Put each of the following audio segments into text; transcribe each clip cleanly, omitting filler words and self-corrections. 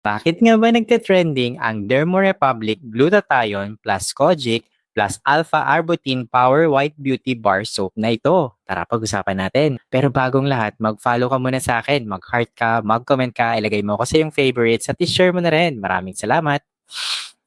Bakit nga ba nagte-trending ang Dermorepublic Glutathione plus Kojic plus Alpha-Arbutin Power White Beauty Bar Soap na ito? Tara, pag-usapan natin. Pero bagong lahat, mag-follow ka muna sa akin, mag-heart ka, mag-comment ka, ilagay mo ko sa yung favorites at i-share mo na rin. Maraming salamat!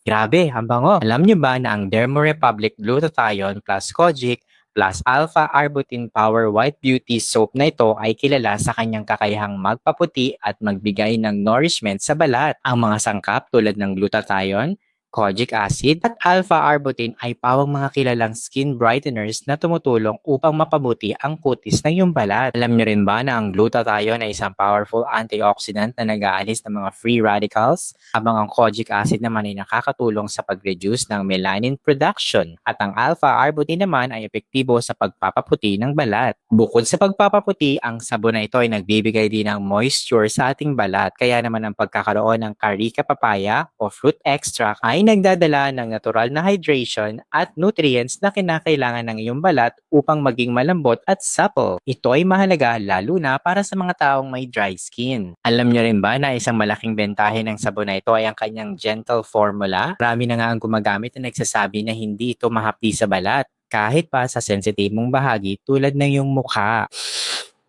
Grabe, ang bango. Alam niyo ba na ang Dermorepublic Glutathione plus Kojic plus Alpha Arbutin Power White Beauty Soap na ito ay kilala sa kanyang kakayahang magpaputi at magbigay ng nourishment sa balat. Ang mga sangkap tulad ng glutathione, kojic acid at alpha-arbutin ay pawang mga kilalang skin brighteners na tumutulong upang mapabuti ang kutis ng iyong balat. Alam niyo rin ba na ang glutathione ay isang powerful antioxidant na nag-aalis ng mga free radicals, habang ang kojic acid naman ay nakakatulong sa pag-reduce ng melanin production at ang alpha-arbutin naman ay epektibo sa pagpapaputi ng balat. Bukod sa pagpapaputi, ang sabon na ito ay nagbibigay din ng moisture sa ating balat, kaya naman ang pagkakaroon ng carica papaya o fruit extract ay nagdadala ng natural na hydration at nutrients na kinakailangan ng iyong balat upang maging malambot at supple. Ito ay mahalaga lalo na para sa mga taong may dry skin. Alam niyo rin ba na isang malaking bentahe ng sabon na ito ay ang kanyang gentle formula? Marami na nga ang gumagamit na nagsasabi na hindi ito mahapdi sa balat, kahit pa sa sensitive mong bahagi tulad ng iyong mukha.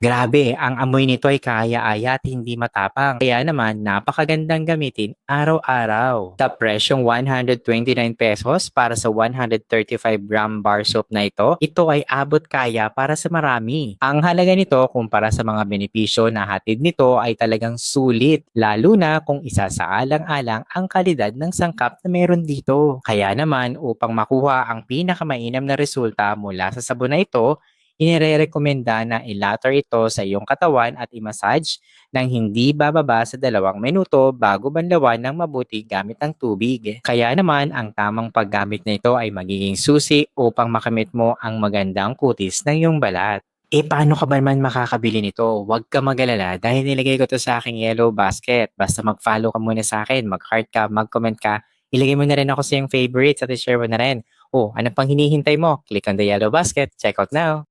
Grabe, ang amoy nito ay kaaya-aya at hindi matapang. Kaya naman, napakagandang gamitin araw-araw. Sa presyong 129 pesos para sa 135-gram bar soap na ito ay abot kaya para sa marami. Ang halaga nito kumpara sa mga benepisyo na hatid nito ay talagang sulit, lalo na kung isasaalang-alang ang kalidad ng sangkap na meron dito. Kaya naman, upang makuha ang pinakamainam na resulta mula sa sabon na ito, inirerekomenda na ilater ito sa iyong katawan at i-massage ng hindi bababa sa 2 minuto bago banlawan ng mabuti gamit ang tubig. Kaya naman, ang tamang paggamit na ito ay magiging susi upang makamit mo ang magandang kutis ng iyong balat. Paano ka ba naman makakabili nito? Huwag ka mag-alala dahil nilagay ko to sa aking yellow basket. Basta mag-follow ka muna sa akin, mag-heart ka, mag-comment ka, ilagay mo na rin ako sa iyong favorites at i-share mo na rin. Oh, ano pang hinihintay mo? Click on the yellow basket. Check out now!